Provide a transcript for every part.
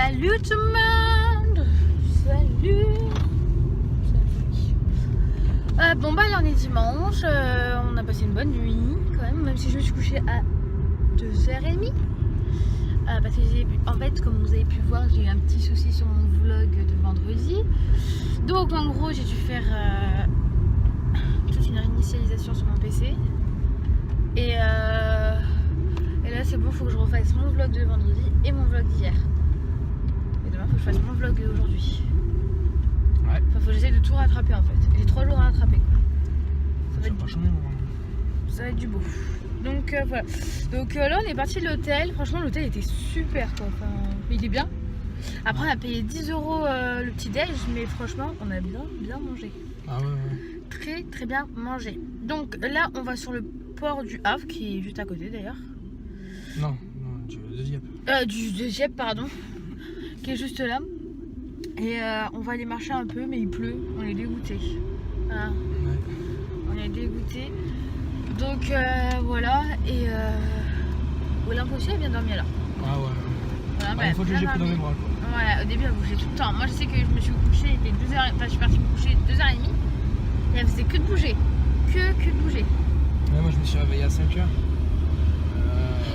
Salut tout le monde. Salut. Bon bah là on est dimanche, on a passé une bonne nuit quand même si je me suis couchée à 2h30. Parce que en fait, comme vous avez pu voir, j'ai eu un petit souci sur mon vlog de vendredi. Donc en gros j'ai dû faire toute une réinitialisation sur mon PC. Et là c'est bon, faut que je refasse mon vlog de vendredi et mon vlog d'hier. Et demain faut que je fasse mon vlog d'aujourd'hui. Ouais. Enfin faut que j'essaye de tout rattraper en fait. J'ai 3 jours à rattraper. Ça va être pas changer, ça va être du beau. Donc voilà. Donc là on est parti de l'hôtel. Franchement l'hôtel était super quoi. Enfin, il était bien. Après on a payé 10 € le petit déj, mais franchement on a bien mangé. Ah ouais. Très bien mangé. Donc là on va sur le port du Havre qui est juste à côté d'ailleurs. Non, du deuxième. Du Dieppe pardon. Qui est juste là. Et on va aller marcher un peu mais il pleut. On est dégoûté. Voilà. Ouais. On est dégoûté. Donc voilà. Et Olympe aussi elle vient dormir là. Ah ouais. Voilà, Une fois que j'ai pris dans mes bras quoi. Ouais, au début elle bougeait tout le temps. Moi je sais que je me suis couchée, il était 2h, enfin je suis partie me coucher 2h30 et elle faisait que de bouger. Que de bouger. Ouais, moi je me suis réveillé à 5h.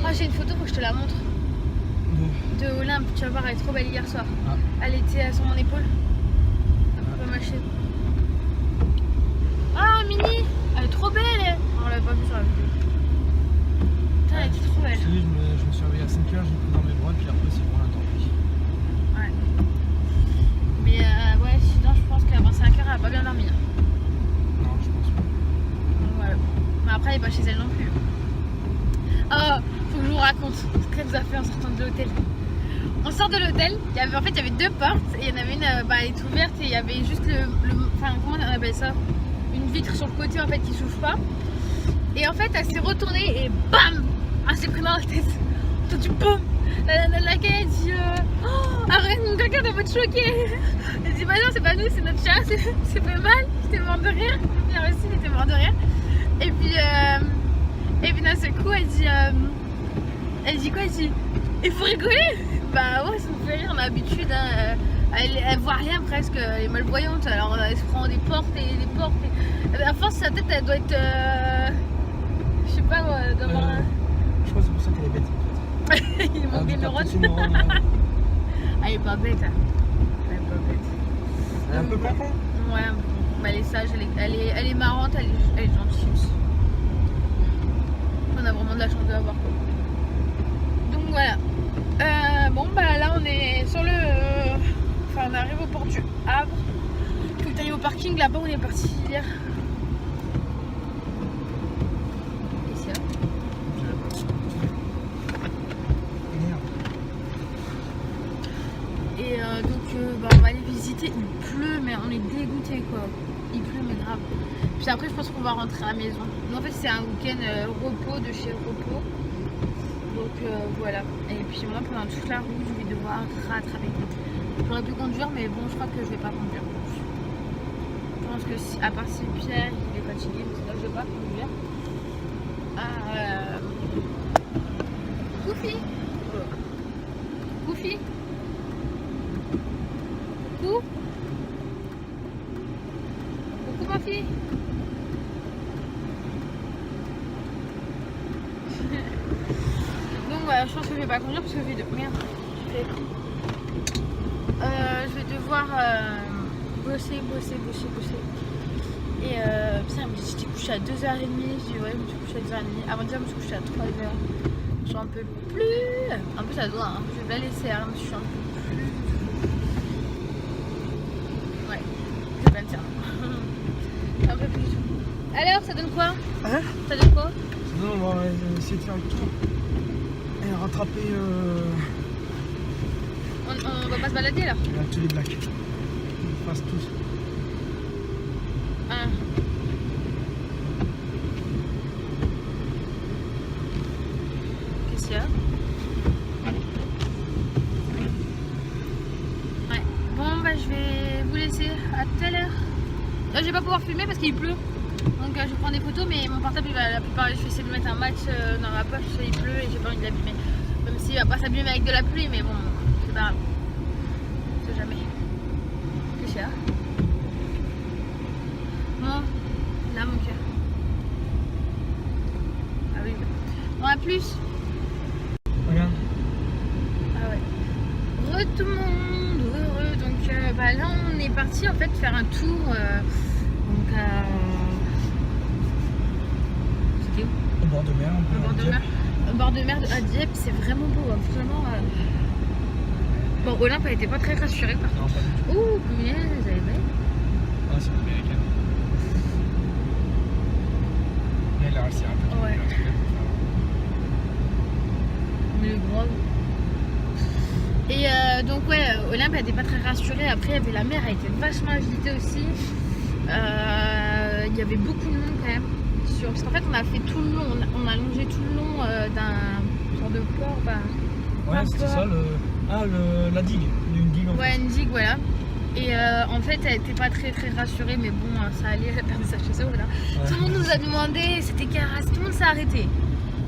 Ah j'ai une photo, faut que je te la montre. De Olympe, tu vas voir, elle est trop belle hier soir. Ah. Elle était sur mon épaule. Elle peut mâcher. Ah Mini, elle est trop belle. On l'a pas vu sur la vidéo. Putain, elle était trop belle. Je me suis réveillé à 5h, j'ai pris dans mes bras, puis après c'est bon, on a dormi. Ouais. Mais ouais, sinon je pense qu'avant 5h elle a pas bien dormi. Non, je pense pas. Ouais. Mais après elle est pas chez elle non plus. Oh, faut que je vous raconte ce qu'elle nous a fait en sortant de l'hôtel. On sort de l'hôtel, il y avait 2 portes et il y en avait une, elle est ouverte et il y avait juste enfin comment on appelle ça, une vitre sur le côté en fait qui s'ouvre pas. Et en fait elle s'est retournée et bam, elle s'est pris dans la tête. T'as du boum. La gars elle dit arrête, quelqu'un doit être choqué. Elle dit bah non c'est pas nous, c'est notre chat, c'est pas mal. J'étais mort de rire. Pierre aussi il était mort de rire. Et puis d'un seul coup elle dit quoi, elle dit il faut rigoler. Bah ouais ça me fait rire, on a l'habitude hein. Elle voit rien presque, elle est malvoyante, alors elle se prend des portes et des portes et... à force sa tête elle doit être je sais pas moi, d'avoir je crois que c'est pour ça qu'elle est bête en fait. il manque des neurones. Ah elle est pas bête hein. Elle est pas bête. Elle est un peu con. Ouais un peu. Mais elle est sage, elle est marrante, elle est gentille aussi. On a vraiment de la chance de l'avoir quoi. Donc voilà. Bon bah là on est sur le... Enfin on arrive au port du Havre. Faut que tu ailles au parking là-bas où on est parti hier. Et c'est là. Et donc bah, on va aller visiter. Il pleut mais on est dégoûté quoi. Il pleut mais grave. Puis après je pense qu'on va rentrer à la maison. Mais en fait c'est un week-end repos de chez repos. Donc voilà. Et puis moi pendant toute la route je vais devoir rattraper. J'aurais pu conduire mais bon je crois que je vais pas conduire. Je pense que si, à part si Pierre il est fatigué, c'est là que je vais pas conduire. Goofy. Goofy. Coucou. Coucou ma fille. Donc voilà, je pense que je vais pas conduire parce que je vais je vais devoir bosser. Et putain, mais j'étais couchée à 2h30. Je dis ouais, je me suis couchée à 2h30. Avant d'hier, je me suis couchée à 3h. J'en peux plus. En plus, ça doit, hein. Je vais la laisser, hein. Je suis un peu plus. Ouais, je vais pas le dire. Un peu plus. Alors, ça donne quoi? Hein? Ça donne quoi? Sinon on va essayer de faire le tour et rattraper On va pas se balader là? tous les blacks. On fasse tous. Ah. Qu'est-ce qu'il y a? Ouais. Bon bah je vais vous laisser à tout à l'heure. Là je vais pas pouvoir filmer parce qu'il pleut. Donc je prends des photos mais mon portable il va, la plupart je vais essayer de mettre un match dans ma poche, il pleut et j'ai pas envie de l'abîmer. Même s'il va pas s'abîmer avec de la pluie mais bon c'est pas grave. cœur. Bon, là mon cœur. Ah oui. Bon, à plus. Regarde. Ah ouais. Tout le monde heureux. Donc bah, là on est parti en fait faire un tour. Donc c'était où? Au bord de mer. Au bord de mer. Au bord de mer à Dieppe, c'est vraiment beau. Hein. Vraiment. Bon, Olympe elle était pas très rassurée par contre. Non, pas du tout. Ouh, punaise, elle est belle. Ah, c'est américaine. Mais elle a réussi un peu. Ouais. Mais grave. Et donc ouais, Olympe elle était pas très rassurée. Après il y avait la mer, elle était vachement agitée aussi. Il y avait beaucoup de monde quand même. Parce qu'en fait on a fait tout le long, on a longé tout le long d'un genre de port. Ouais, c'était ça la digue. Une digue en fait. Ouais, une digue, voilà. Et en fait elle était pas très rassurée, mais bon ça allait, elle a perdu sa chaussure, voilà. Ouais. Tout le monde nous a demandé, c'était carré, tout le monde s'est arrêté.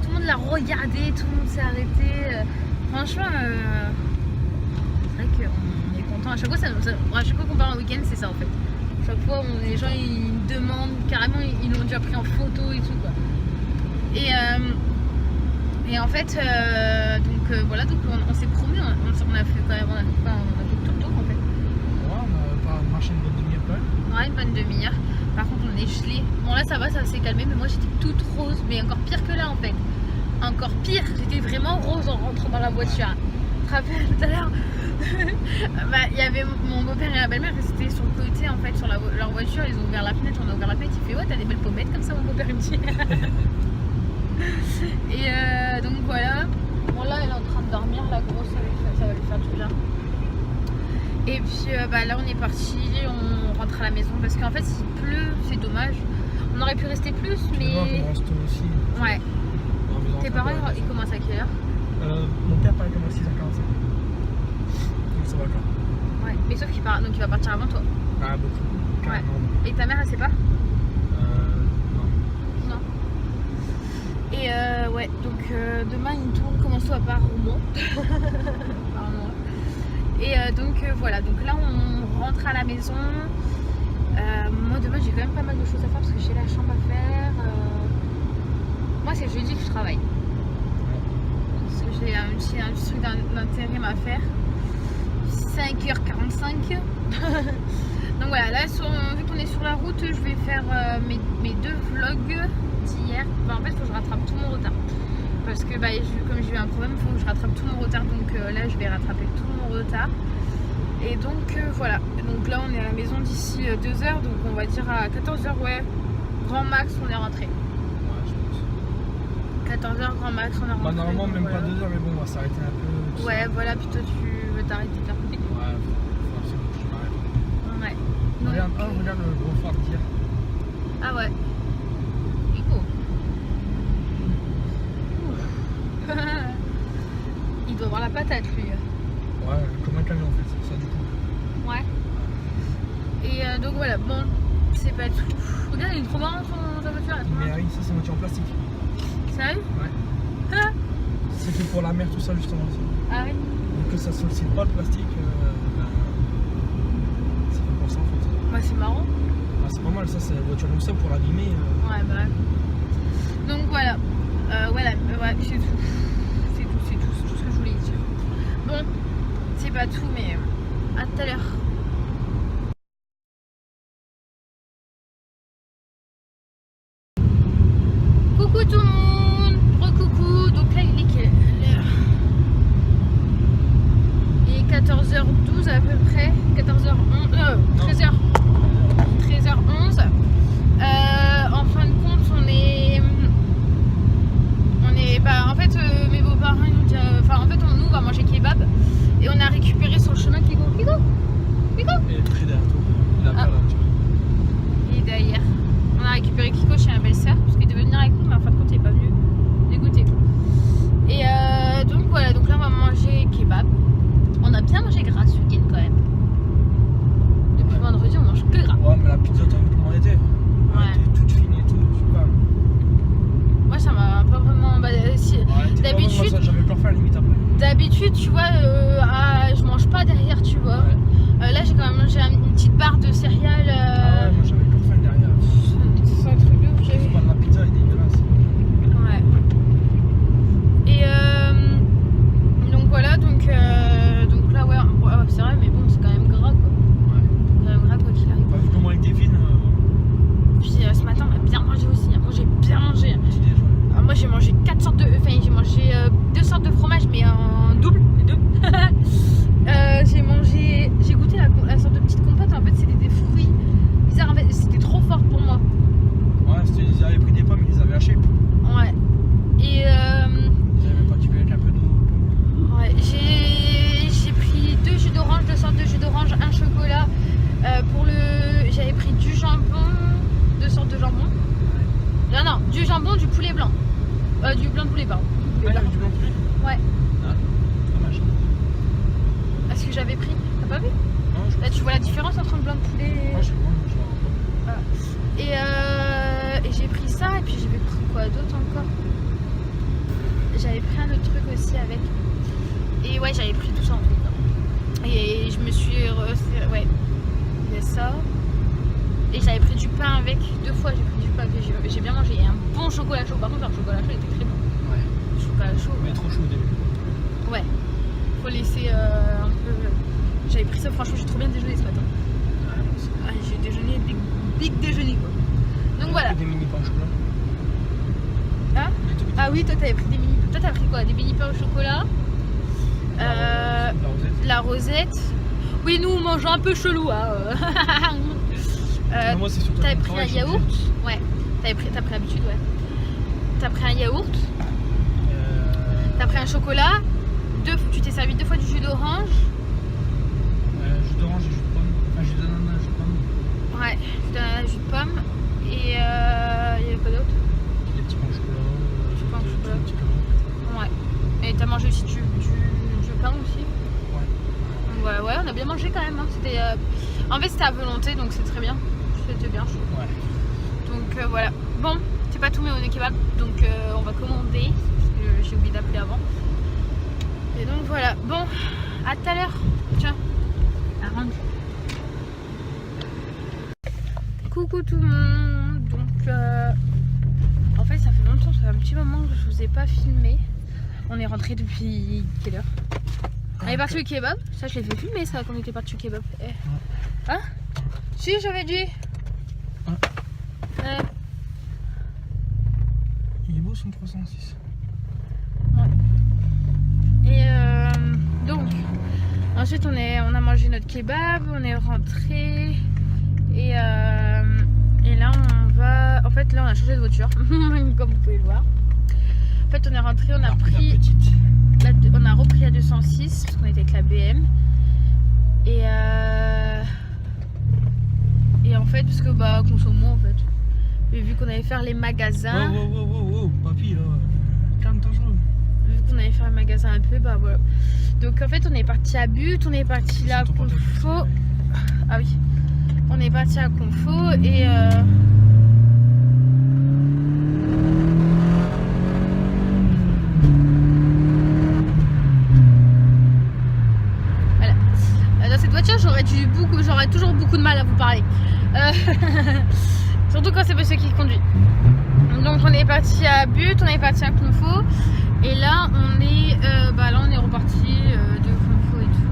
Tout le monde l'a regardé, tout le monde s'est arrêté. Franchement, c'est vrai qu'on est content. À chaque fois qu'on part en week-end, c'est ça en fait. À chaque fois, les gens ils demandent carrément, ils l'ont déjà pris en photo et tout quoi. Et en fait, voilà, donc on s'est promis, on a fait quand même, on a fait tout le tour en fait. Ouais, on a marché une bonne demi-heure quand même. Ouais, une bonne demi-heure. Par contre, on est gelé. Bon là ça va, ça s'est calmé, mais moi j'étais toute rose, mais encore pire que là en fait. Encore pire, j'étais vraiment rose en rentrant dans la voiture. Tu te rappelles tout à l'heure? Bah, il y avait mon beau-père et la belle-mère, c'était sur le côté en fait, sur leur voiture, ils ont ouvert la fenêtre, on a ouvert la fenêtre, il fait ouais t'as des belles pommettes comme ça mon beau-père il me dit. Et donc voilà, bon là elle est en train de dormir, la grosse, ça va lui faire du bien. Et puis bah, là on est parti, on rentre à la maison parce qu'en fait s'il pleut, c'est dommage. On aurait pu rester plus mais... On reste aussi. Ouais. Tes parents ils commencent à quelle heure? Mon père part comme à 6h45. Donc ça va encore. Ouais, mais sauf qu'il part, donc il va partir avant toi. Ah beaucoup. Ouais. Et ta mère elle sait pas? Non. Et ouais, donc demain il tourne comment ça part au Mans. Et donc voilà, donc là on rentre à la maison. Moi demain j'ai quand même pas mal de choses à faire parce que j'ai la chambre à faire. Moi c'est jeudi que je travaille. Parce que j'ai un petit truc d'intérim à faire. 5h45. Donc voilà, là vu qu'on est sur la route, je vais faire mes 2 vlogs d'hier. Bah, en fait il faut que je rattrape tout mon retard. Parce que bah, comme j'ai eu un problème, il faut que je rattrape tout mon retard. Donc là je vais rattraper tout mon retard. Et donc voilà. Donc là on est à la maison d'ici 2 heures. Donc on va dire à 14h, ouais. Grand max on est rentré. 14h grand max on est rentré. Bah normalement même voilà. pas 2 heures mais bon on va s'arrêter un peu. Ouais voilà, puis toi tu veux t'arrêter de faire côté. Ouais, faut absolument que je m'arrête. Ouais. Regarde le gros phare d'hier. Ah ouais. Il est beau. Il doit avoir la patate lui. Ouais, comme un camion en fait, c'est ça du coup. Ouais. Et donc voilà, bon, c'est pas tout. Regarde, il est trop marrant ta voiture. Mais oui, ça c'est une voiture en plastique. Sérieux? Ouais. Ah. C'est fait pour la mer tout ça justement aussi. Ah oui. Donc que ça sollicite pas le plastique, c'est fait pour ça en fait. Ouais, c'est marrant. Ah, c'est pas mal ça, c'est la voiture comme ça pour l'abîmer. Ouais, bah ouais. Donc voilà. Voilà, ouais, c'est tout. C'est tout ce que je voulais dire. Bon, c'est pas tout, mais à tout à l'heure. Coucou tout le monde, recoucou. Donc là il est quelle heure? Il est 14h12 à peu près, 14h11, 13h, 13h11. En fin de compte on est bah en fait mes beaux-parents enfin en fait nous on va manger kebab et on a récupéré sur le chemin Kiko. Il est très derrière toi, il a pas là tu vois. Il est derrière. On a récupéré Kiko chez ma belle-sœur parce qu'il devait venir avec nous mais en fin de compte il est pas venu, dégoûté. Et donc voilà, donc là on va manger kebab. On a bien mangé gras ce week-end quand même. Depuis vendredi on mange que gras. Ouais mais la pizza t'as vu comment elle était? Ouais. Elle était toute fine et tout, je sais pas. Moi ça m'a pas vraiment... Bah, si... Ouais, d'habitude, j'avais peur faire limite après. d'habitude tu vois blanc de poulet, pardon. Ah, il y avait du blanc de poulet. Ouais. Ah, dommage. Parce que j'avais pris. T'as pas vu? Non, je Là, tu vois la différence entre le blanc de poulet et. Moi, je sais pas. Et j'ai pris ça, et puis j'avais pris quoi d'autre encore? J'avais pris un autre truc aussi avec. Et ouais, j'avais pris tout ça en fait. Et je me suis. Ouais, il y a ça. Et j'avais pris du pain avec. 2 fois j'ai pris du pain avec. J'ai bien mangé. Et un bon chocolat chaud. Par contre, le chocolat chaud était très bon. Ouais. Le chocolat chaud. Mais trop chaud au début. Ouais. Faut laisser un peu. J'avais pris ça, franchement, j'ai trop bien déjeuné ce matin. Ouais, moi aussi. Ah, j'ai déjeuné, big déjeuner quoi. Donc voilà. Des mini pains au chocolat. Hein? Ah oui, toi t'avais pris des mini. Toi t'as pris quoi? Des mini pains au chocolat. La rosette. Oui, nous on mange un peu chelou. Hein. Non, moi, c'est surtout T'avais mon pris un travail, yaourt. Ouais. T'as pris l'habitude, ouais. T'as pris un yaourt. T'as pris un chocolat. Tu t'es servi 2 fois du jus d'orange. Jus d'orange et jus de pomme. Enfin, jus d'ananas, jus de pomme. Ouais, jus de pomme. Et il y avait quoi d'autre? Des petits pains au chocolat. Petits pains au chocolat. Des petits pains. Ouais. Et t'as mangé aussi du pain aussi? Ouais. Ouais, on a bien mangé quand même. Hein. C'était, en fait, c'était à volonté, donc c'est très bien. C'était bien chaud. Ouais. Donc voilà. Bon, c'est pas tout, mais on est kebab, donc on va commander. Parce que j'ai oublié d'appeler avant. Et donc voilà. Bon, à tout à l'heure. Tiens, arrange. Coucou tout le monde. Donc, en fait, ça fait longtemps, ça fait un petit moment que je vous ai pas filmé. On est rentré depuis quelle heure? On est parti au kebab. Ça, je l'ai fait filmer, ça, qu'on était parti au kebab. Hein? Si, j'avais dit. Il est beau son 306. Ouais. Et donc, ensuite on a mangé notre kebab, on est rentré et là on va. En fait, là on a changé de voiture, comme vous pouvez le voir. En fait, on est rentré, on a pris. On a repris la 206 parce qu'on était avec la BM. Et en fait, parce que bah, consommons en fait. Et vu qu'on allait faire les magasins. Wow, papy là. Calme-toi. Vu qu'on allait faire les magasins un peu, bah voilà. Donc en fait, on est parti à But, on est parti là à Confo. Ah oui. On est parti à Confo et. Dans cette voiture, j'aurais toujours beaucoup de mal à vous parler. Surtout quand c'est monsieur qui conduit. Donc on est parti à But, on est parti à Confo. Et là on est reparti de Confo et tout.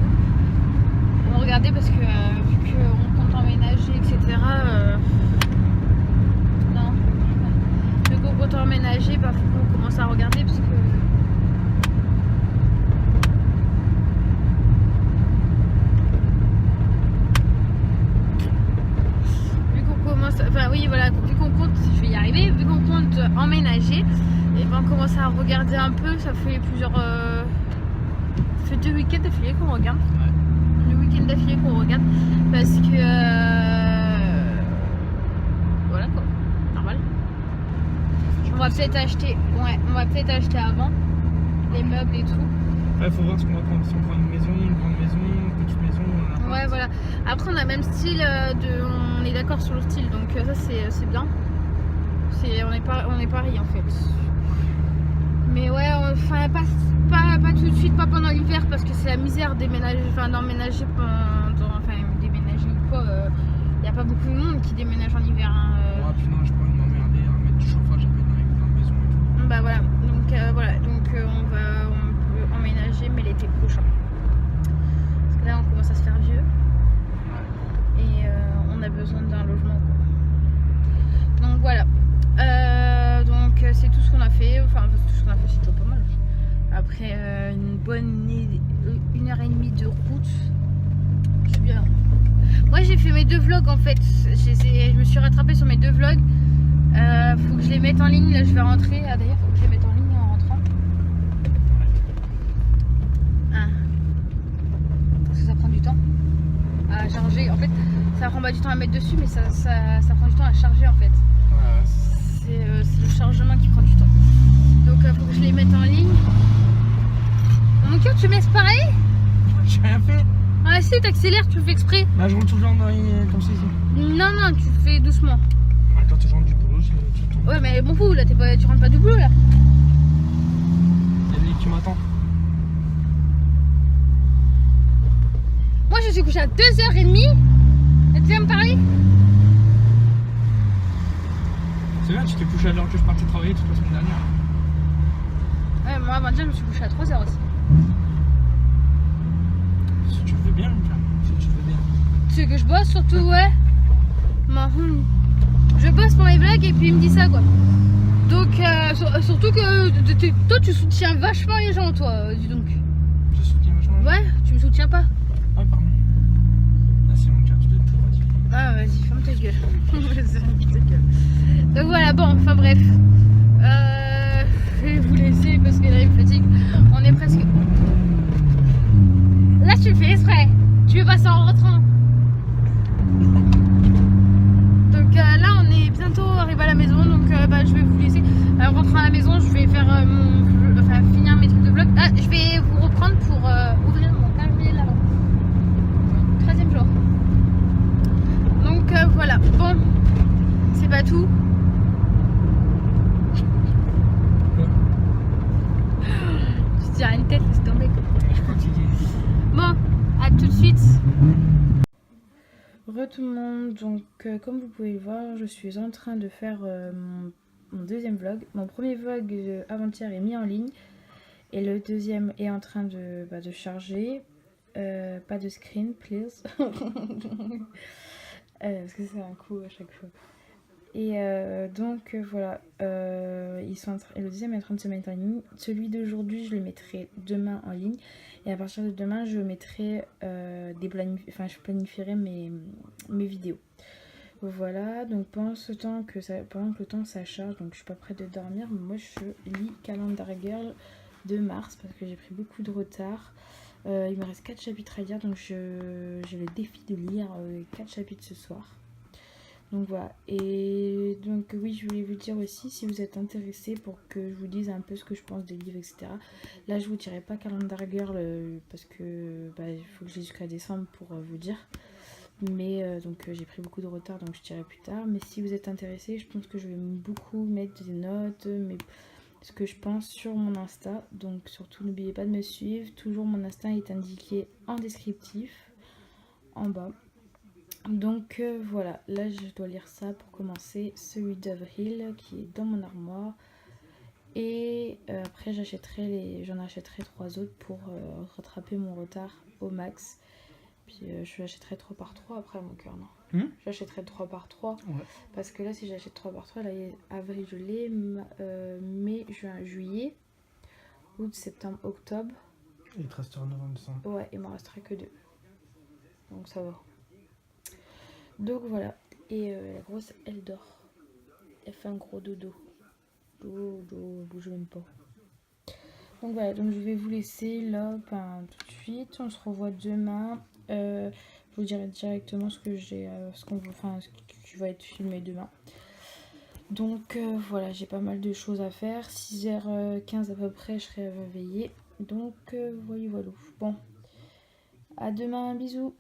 On regardait parce que vu qu'on compte emménager, etc. Non. Vu qu'on compte emménager, bah faut qu'on commence à regarder parce que. Enfin oui voilà, vu qu'on compte, je vais y arriver, vu qu'on compte emménager, et ben on commence à regarder un peu, ça fait plusieurs. Ça fait 2 week-ends d'affilée qu'on regarde. Ouais. 2 week-ends d'affilée qu'on regarde. Parce que voilà quoi, normal. On va peut-être acheter. Ouais, on va peut-être acheter avant les meubles et tout. Ouais, faut voir ce qu'on va prendre. Si on prend une maison, une grande maison, une petite maison. Ouais voilà. Après on a le même style on est d'accord sur le style, donc ça c'est bien. On est pareil en fait. Mais ouais, enfin pas tout de suite, pas pendant l'hiver parce que c'est la misère d'emménager déménager ou pas. Y a pas beaucoup de monde qui déménage en hiver. Hein. Ouais, puis non, j'ai pas envie de m'emmerder à mettre du chauffage après dans les grandes maisons et tout. Bah voilà, donc on peut emménager mais l'été prochain. Parce que là on commence à se faire vieux. Et on a besoin d'un logement quoi. Donc voilà. Donc c'est tout ce qu'on a fait. Enfin tout ce qu'on a fait, c'était pas mal. Après une bonne 1h30 de route. Je suis bien. Moi j'ai fait mes 2 vlogs en fait. Je me suis rattrapée sur mes 2 vlogs. Faut que je les mette en ligne. Là je vais rentrer. Ah, d'ailleurs faut que je les mette en ligne en rentrant. Parce que ça prend du temps à charger. En fait ça prend pas du temps à mettre dessus, mais ça prend du temps à charger en fait. Ouais. C'est le chargement qui prend du temps. Donc faut que je les mette en ligne. Mon cœur, tu me laisses pareil? J'ai rien fait. Ah si, t'accélères, tu le fais exprès. Bah, je roule toujours dans les... comme ça ici. Non, tu fais doucement. Quand tu rentres du boulot, tu tombes. Ouais, mais bon fou, là, tu rentres pas du boulot là. Il y a Lily qui m'attend. Moi, je suis couchée à 2h30. Et tu viens me parler? C'est bien, tu t'es couché à l'heure que je partais travailler toute la semaine dernière. Ouais, moi, avant déjà, je me suis couchée à 3h aussi. Si tu le veux bien, Lucas. Si tu le veux bien. Tu veux que je bosse surtout, ouais. Je bosse pour les vlogs et puis il me dit ça, quoi. Donc, surtout que toi, tu soutiens vachement les gens, toi, dis donc. Je soutiens vachement. Ouais, tu me soutiens pas. Ah, pardon. Ah, si, mon cœur, tu dois être très fatigué. Ah, vas-y, ferme ta gueule. Ferme ta gueule. Donc voilà, bon, enfin bref. Je vais vous laisser parce que là, il me fatigue. On est presque. Là, tu le fais exprès. Tu veux passer en rentrant. Donc là, on est bientôt arrivé à la maison. Donc je vais vous laisser. En rentrant à la maison, je vais faire finir mes trucs de vlog. Ah, je vais vous reprendre pour ouvrir mon calendrier là-bas. 13e jour. Donc voilà. Bon, c'est pas tout. Tu tires une tête, laisse tomber. Je suis fatigué. Bon, à tout de suite. Re tout le monde, donc comme vous pouvez le voir, je suis en train de faire mon deuxième vlog. Mon premier vlog avant-hier est mis en ligne et le deuxième est en train de charger. Pas de screen, please. Parce que c'est un coup à chaque fois. Et donc voilà, le deuxième est en train de se mettre en ligne. Celui d'aujourd'hui, je le mettrai demain en ligne. Et à partir de demain, je mettrai je planifierai mes vidéos. Voilà, donc pendant que le temps ça charge, donc je suis pas prête de dormir, moi je lis Calendar Girl de mars parce que j'ai pris beaucoup de retard. Il me reste 4 chapitres à lire, donc j'ai le défi de lire 4 chapitres ce soir. Donc voilà, et donc oui, je voulais vous dire aussi, si vous êtes intéressés pour que je vous dise un peu ce que je pense des livres, etc. Là, je vous dirai pas Calendar Girl parce que il faut que j'ai jusqu'à décembre pour vous dire. Mais donc j'ai pris beaucoup de retard, donc je dirai plus tard. Mais si vous êtes intéressés, je pense que je vais beaucoup mettre des notes, ce que je pense sur mon Insta. Donc surtout, n'oubliez pas de me suivre. Toujours, mon Insta est indiqué en descriptif, en bas. Donc voilà, là je dois lire ça pour commencer, celui d'Avril qui est dans mon armoire. Et après j'en achèterai 3 autres pour rattraper mon retard au max. Puis je l'achèterai 3 par 3 après, mon cœur, non J'achèterai 3 par 3. Ouais. Parce que là, si j'achète 3 par 3, là, avril, je l'ai, mai, juin, juillet, août, septembre, octobre. Et il te restera novembre, décembre. Ouais, il m'en resterait que 2. Donc ça va. Donc voilà. Et la grosse, elle dort. Elle fait un gros dodo. Dodo, bouge même pas. Donc voilà, donc je vais vous laisser là tout de suite. On se revoit demain. Je vous dirai directement ce qui va être filmé demain. Donc voilà, j'ai pas mal de choses à faire. 6h15 à peu près, je serai réveillée. Donc voilà. Bon, à demain, bisous.